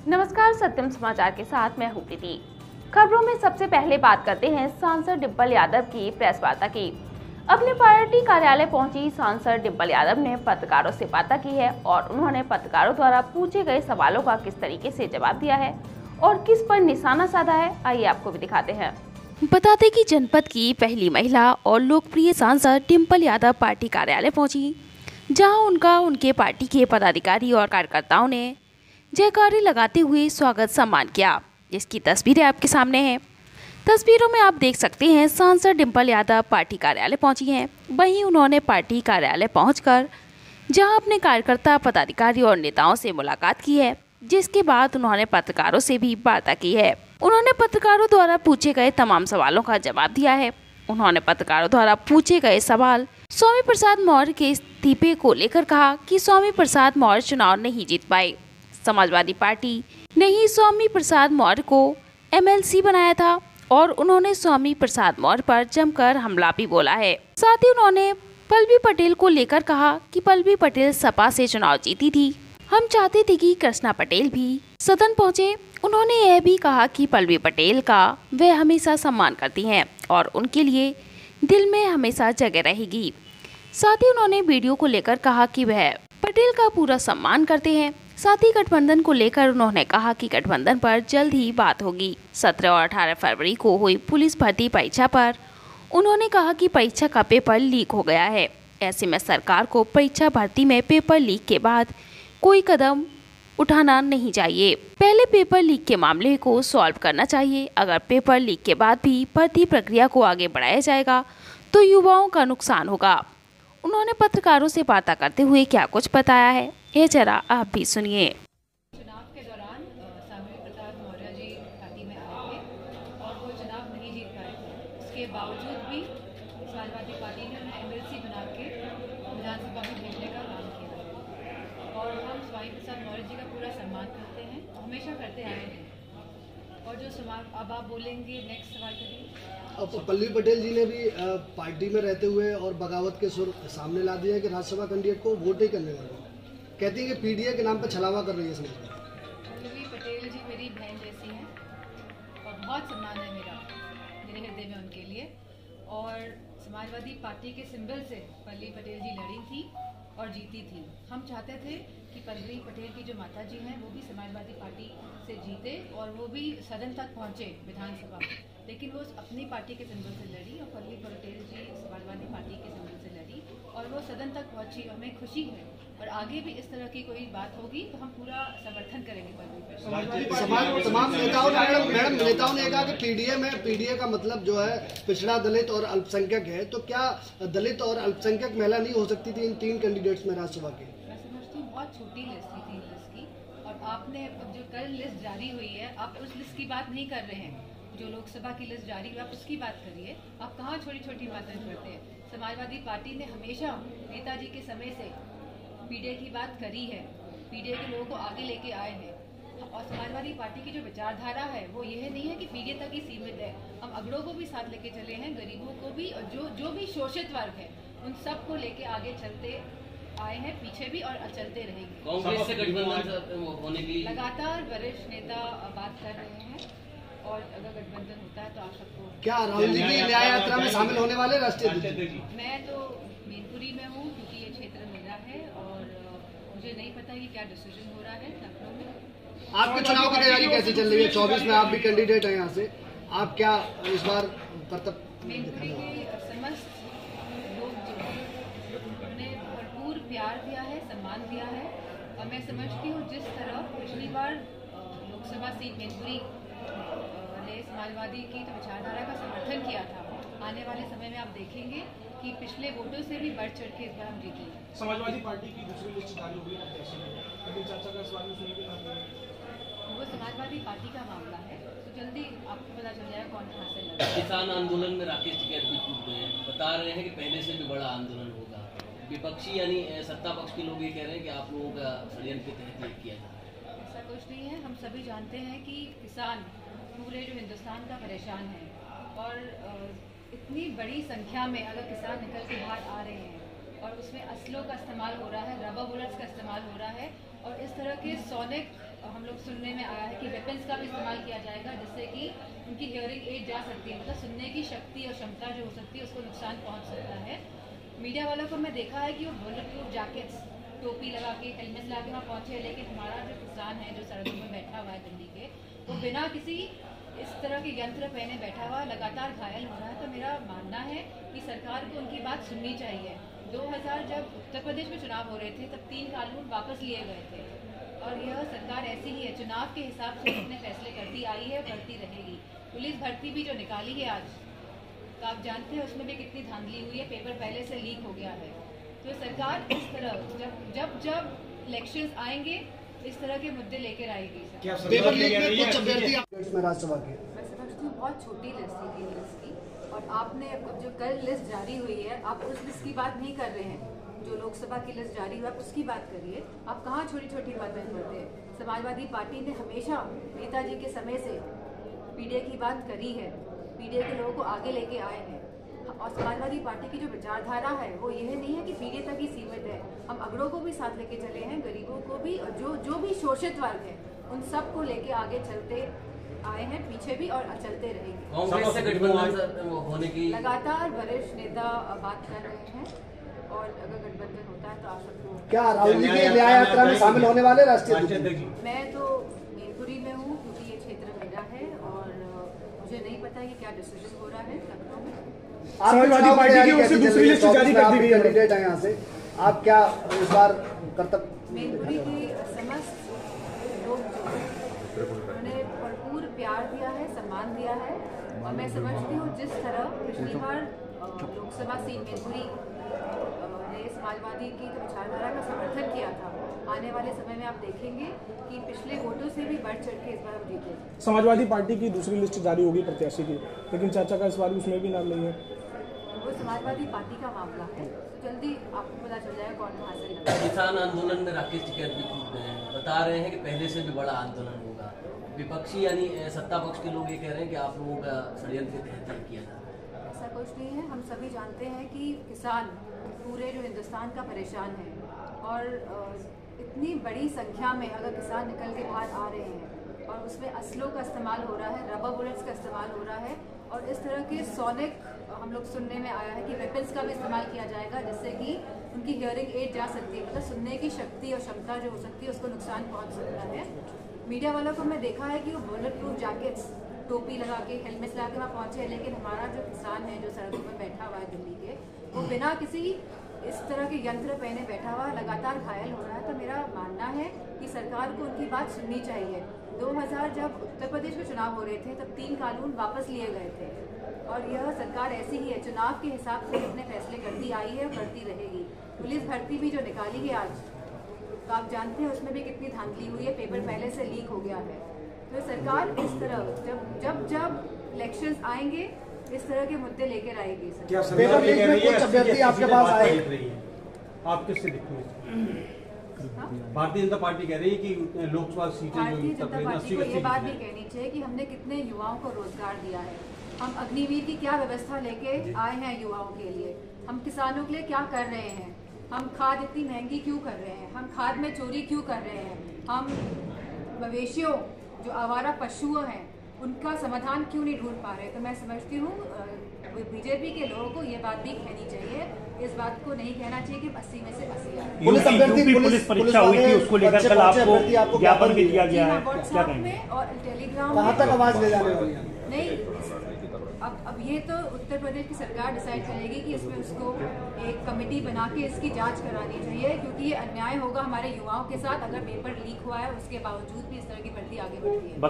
नमस्कार, सत्यम समाचार के साथ मैं हूं प्रीति। खबरों में सबसे पहले बात करते हैं सांसद डिंपल यादव की प्रेस वार्ता की। अपने पार्टी कार्यालय पहुंची सांसद डिंपल यादव ने पत्रकारों से वार्ता की है और उन्होंने पत्रकारों द्वारा पूछे गए सवालों का किस तरीके से जवाब दिया है और किस पर निशाना साधा है, आइए आपको भी दिखाते हैं। बता दें कि जनपद की पहली महिला और लोकप्रिय सांसद डिंपल यादव पार्टी कार्यालय पहुंची, जहां उनके पार्टी के पदाधिकारी और कार्यकर्ताओं ने जयकारे लगाते हुए स्वागत सम्मान किया, जिसकी तस्वीरें आपके सामने हैं। तस्वीरों में आप देख सकते हैं सांसद डिंपल यादव पार्टी कार्यालय पहुंची हैं। वहीं उन्होंने पार्टी कार्यालय पहुंचकर जहां अपने कार्यकर्ता, पदाधिकारी और नेताओं से मुलाकात की है, जिसके बाद उन्होंने पत्रकारों से भी वार्ता की है। उन्होंने पत्रकारों द्वारा पूछे गए तमाम सवालों का जवाब दिया है। उन्होंने पत्रकारों द्वारा पूछे गए सवाल स्वामी प्रसाद मौर्य के इस्तीफे को लेकर कहा कि स्वामी प्रसाद मौर्य चुनाव नहीं जीत पाए। समाजवादी पार्टी ने ही स्वामी प्रसाद मौर्य को एमएलसी बनाया था और उन्होंने स्वामी प्रसाद मौर्य पर जमकर हमला भी बोला है। साथ ही उन्होंने पल्लवी पटेल को लेकर कहा कि पल्लवी पटेल सपा से चुनाव जीती थी। हम चाहते थे कि कृष्णा पटेल भी सदन पहुंचे। उन्होंने यह भी कहा कि पल्लवी पटेल का वे हमेशा सम्मान करती हैं और उनके लिए दिल में हमेशा जगह रहेगी। साथ ही उन्होंने वीडियो को लेकर कहा कि वह पटेल का पूरा सम्मान करते हैं। साथ ही गठबंधन को लेकर उन्होंने कहा कि गठबंधन पर जल्द ही बात होगी। 17 और 18 फरवरी को हुई पुलिस भर्ती परीक्षा पर उन्होंने कहा कि परीक्षा का पेपर लीक हो गया है। ऐसे में सरकार को परीक्षा भर्ती में पेपर लीक के बाद कोई कदम उठाना नहीं चाहिए। पहले पेपर लीक के मामले को सॉल्व करना चाहिए। अगर पेपर लीक के बाद भी भर्ती प्रक्रिया को आगे बढ़ाया जाएगा तो युवाओं का नुकसान होगा। उन्होंने पत्रकारों से वार्ता करते हुए क्या कुछ बताया है, ये जरा आप भी सुनिए। चुनाव के दौरान स्वामी प्रसाद मौर्य जी पार्टी में आए थे और वो चुनाव नहीं जीत पाए। उसके बावजूद भी समाजवादी पार्टी ने उन्हें एमएलसी बना के विधानसभा में भेजने का काम किया और हम स्वामी प्रसाद मौर्य जी का पूरा सम्मान करते हैं, हमेशा करते आए हैं। और जो अब आप बोलेंगे, नेक्स्ट सवाल करिए। अब पल्लवी पटेल जी ने भी पार्टी में रहते हुए और बगावत के सुर सामने ला दिया कि राज्यसभा कैंडिडेट को वोट ही करने वाले, कहती है कि पीडीए के नाम पर छलावा कर रही है समाज। पल्लवी पटेल जी मेरी बहन जैसी हैं और बहुत सम्मान है मेरे हृदय में उनके लिए। और समाजवादी पार्टी के सिंबल से पल्लवी पटेल जी लड़ी थी और जीती थी। हम चाहते थे कि पल्लवी पटेल की जो माता जी हैं वो भी समाजवादी पार्टी से जीते और वो भी सदन तक पहुँचे विधानसभा में, लेकिन वो अपनी पार्टी के सिंबल से लड़ी और पल्लवी पटेल जी समाजवादी पार्टी के सिंबल से लड़ी और वो सदन तक पहुंची। हमें खुशी है और आगे भी इस तरह की कोई बात होगी तो हम पूरा समर्थन करेंगे पल्लवी पटेल। तमाम नेताओं ने कहा कि पीडीए का मतलब जो है पिछड़ा, दलित और अल्पसंख्यक है, तो क्या दलित और अल्पसंख्यक महिला नहीं हो सकती थी इन 3 कैंडिडेट्स में राज्यसभा के? मैं समझती हूँ बहुत छोटी लिस्ट थी 3 लिस्ट की, और आपने जो कल लिस्ट जारी हुई है आप उस लिस्ट की बात नहीं कर रहे हैं। जो लोकसभा की लिस्ट जारी हुई आप उसकी बात करिए। आप कहाँ छोटी छोटी बातें करते हैं। समाजवादी पार्टी ने हमेशा नेताजी के समय से पीडीए की बात करी है, पीडीए के लोगों को आगे लेके आए हैं। और समाजवादी पार्टी की जो विचारधारा है वो यह नहीं है कि पीडीए तक ही सीमित है। हम अगड़ों को भी साथ लेके चले हैं, गरीबों को भी, और जो भी शोषित वर्ग है उन सब को लेके आगे चलते आए हैं, पीछे भी और चलते रहेंगे। कांग्रेस से गठबंधन होने की लगातार वरिष्ठ नेता बात कर रहे हैं और अगर गठबंधन होता है तो आप सबको क्या राहुल जी की न्याय यात्रा में शामिल होने वाले राष्ट्रीय? मैं तो मैनपुरी में हूँ क्योंकि ये क्षेत्र मेरा है और मुझे नहीं पता कि क्या डिसीजन हो रहा है लखनऊ में। आपके चुनाव की तैयारी कैसी चल रही है? 24 में आप भी कैंडिडेट हैं यहाँ से, आप क्या इस बार मैनपुरी के समस्त लोग जो हैं उन्होंने भरपूर प्यार दिया है, सम्मान दिया है और मैं समझती हूँ जिस तरह पिछली बार लोकसभा सीट मैनपुरी ने समाजवादी की तो विचारधारा का समर्थन किया था, आने वाले समय में आप देखेंगे कि पिछले वोटों से भी बढ़ चढ़ के इस बार हम जीतेंगे। समाजवादी पार्टी की दूसरी लिस्ट जारी हुई है, लेकिन चाचा का सवाल सुनिए। वो समाजवादी पार्टी का मामला है तो जल्दी आपको पता चल जाएगा कौन कहाँ से लड़ा। किसान आंदोलन में राकेश टिकैत भी टूट गए हैं, बता रहे हैं कि पहले से भी बड़ा आंदोलन होगा। विपक्षी यानी सत्ता पक्ष के लोग ये कह रहे हैं कि आप लोगों का षड्यंत्र के तहत ये किया जाए। ऐसा कुछ नहीं है। हम सभी जानते हैं कि किसान पूरे जो हिंदुस्तान का परेशान है और इतनी बड़ी संख्या में अगर किसान निकल के बाहर आ रहे हैं और उसमें असलों का इस्तेमाल हो रहा है, रबर बुलेट्स का इस्तेमाल हो रहा है और इस तरह के सोनिक हम लोग सुनने में आया है कि वेपन्स का भी इस्तेमाल किया जाएगा, जिससे कि उनकी हियरिंग एड जा सकती है, मतलब सुनने की शक्ति और क्षमता जो हो सकती है उसको नुकसान पहुंच सकता है। मीडिया वालों को मैं देखा है कि वो बुलेट प्रूफ जैकेट्स, टोपी लगा के, हेलमेट लगा के वहाँ पहुँचे, लेकिन हमारा जो किसान है जो सड़कों में बैठा हुआ है दिल्ली के, वो बिना किसी इस तरह के यंत्र पहने बैठा हुआ लगातार घायल हो रहा है। तो मेरा मानना है कि सरकार को उनकी बात सुननी चाहिए। 2000 जब उत्तर प्रदेश में चुनाव हो रहे थे तब 3 कानून वापस लिए गए थे, और यह सरकार ऐसी ही है, चुनाव के हिसाब से अपने फैसले करती आई है और करती रहेगी। पुलिस भर्ती भी जो निकाली है आज, तो आप जानते हैं उसमें भी कितनी धांधली हुई है, पेपर पहले से लीक हो गया है। तो सरकार इस तरह जब इलेक्शंस आएंगे इस तरह के मुद्दे लेकर आएगी। पेपर लीक में कुछ अभ्यर्थी में राज्यसभा के मैं समझती हूँ बहुत छोटी लिस्ट थी 3 लिस्ट की, और आपने अब जो कल लिस्ट जारी हुई है आप उस लिस्ट की बात नहीं कर रहे हैं। जो लोकसभा की लिस्ट जारी हुआ आप उसकी बात करिए। आप कहाँ छोटी छोटी बातें करते हैं। समाजवादी पार्टी ने हमेशा नेताजी के समय से पीडीए की बात करी है, पीडीए के लोगों को आगे लेके आए हैं, और समाजवादी पार्टी की जो विचारधारा है वो यह नहीं है कि पीडीए तक ही सीमित है। हम अगड़ों को भी साथ लेके चले हैं, गरीबों को भी, और जो भी शोषित वर्ग है उन सबको लेके आगे चलते आए हैं, पीछे भी और चलते रहेंगे। कांग्रेस से गठबंधन होने की लगातार वरिष्ठ नेता बात कर रहे हैं, और अगर गठबंधन होता है तो आप सबको क्या राहुल जी के न्याय यात्रा में शामिल होने वाले राष्ट्रीय अध्यक्ष? मैं तो मैनपुरी में हूँ क्योंकि ये क्षेत्र मेरा है, और मुझे नहीं पता कि क्या डिसीजन हो रहा है लखनऊ में। समाजवादी पार्टी की ओर से दूसरी लिस्ट जारी कर दी गई है। कैंडिडेट है यहाँ से, आप क्या इस बार कर्तव्य? मैनपुरी के समस्त लोग जो उन्होंने भरपूर प्यार दिया है, सम्मान दिया है, और मैं समझती हूँ जिस तरह पिछली बार लोकसभा सीट मैनपुरी ने समाजवादी की जो विचारधारा का समर्थन किया था, आने वाले समय में आप देखेंगे कि पिछले वोटों से भी बढ़ चढ़ के इस बार जीते। समाजवादी पार्टी की दूसरी लिस्ट जारी होगी प्रत्याशी की, लेकिन चाचा का इस बार उसमें भी नाम नहीं है। वो समाजवादी पार्टी का मामला है, जल्दी आपको पता चल जाएगा कौन कहाँ से लगा। किसान आंदोलन में राकेश टिकैत भी कूद गए हैं, बता रहे हैं कि पहले से भी बड़ा आंदोलन होगा। विपक्षी यानी सत्ता पक्ष के लोग ये कह रहे हैं कि आप लोगों का षड्यंत्र के तहत किया था। ऐसा कुछ नहीं है। हम सभी जानते हैं कि किसान पूरे जो हिंदुस्तान का परेशान है, और इतनी बड़ी संख्या में अगर किसान निकल के बाहर आ रहे हैं और उसमें असलों का इस्तेमाल हो रहा है, रबर बुलेट्स का इस्तेमाल हो रहा है, और इस तरह के सोनिक हम लोग सुनने में आया है कि वेपन्स का भी इस्तेमाल किया जाएगा, जिससे कि उनकी हियरिंग एड जा सकती है, मतलब सुनने की शक्ति और क्षमता जो हो सकती है उसको नुकसान पहुंच सकता है। मीडिया वालों को मैं देखा है कि वो बुलेट प्रूफ जैकेट्स, टोपी लगा के, हेलमेट लगा के वहाँ पहुँचे, लेकिन हमारा जो किसान है जो सड़कों में बैठा हुआ है दिल्ली के, वो बिना किसी इस तरह के यंत्र पहने बैठा हुआ लगातार घायल हो रहा है। तो मेरा मानना है कि सरकार को उनकी बात सुननी चाहिए। 2000 जब उत्तर प्रदेश में चुनाव हो रहे थे तब 3 कानून वापस लिए गए थे, और यह सरकार ऐसी ही है, चुनाव के हिसाब से अपने फैसले करती आई है और करती रहेगी। पुलिस भर्ती भी जो निकाली है आज, तो आप जानते हैं उसमें भी कितनी धांधली हुई है, पेपर पहले से लीक हो गया है। तो सरकार इस तरह जब इलेक्शंस आएंगे इस तरह के मुद्दे लेकर आएगी। क्या पेपर लीक में कुछ अभ्यर्थी आपके पास आए? आप किससे दिखती हैं? भारतीय जनता पार्टी कह रही है कि लोकसभा सीटें भारतीय जनता पार्टी को ये बात भी कहनी चाहिए कि हमने कितने युवाओं को रोजगार दिया है, हम अग्निवीर की क्या व्यवस्था लेके आए हैं युवाओं के लिए, हम किसानों के लिए क्या कर रहे हैं, हम खाद इतनी महंगी क्यों कर रहे हैं, हम खाद में चोरी क्यों कर रहे हैं, हम मवेशियों जो आवारा पशु हैं उनका समाधान क्यों नहीं ढूंढ पा रहे। तो मैं समझती हूँ बीजेपी के लोगों को ये बात भी कहनी चाहिए, इस बात को नहीं कहना चाहिए कि 80 में से 80 आए। पुलिस परीक्षा हुई थी, उसको लेकर कल आपको ज्ञापन भी दिया गया है, व्हाट्सएप में और टेलीग्राम कहाँ तक आवाज ले जाने वाली है? नहीं, अब ये तो उत्तर प्रदेश की सरकार डिसाइड करेगी कि इसमें उसको एक कमेटी बना के इसकी जांच करानी चाहिए, क्योंकि ये अन्याय होगा हमारे युवाओं के साथ अगर पेपर लीक हुआ है उसके बावजूद भी इस तरह की भर्ती आगे बढ़ रही है।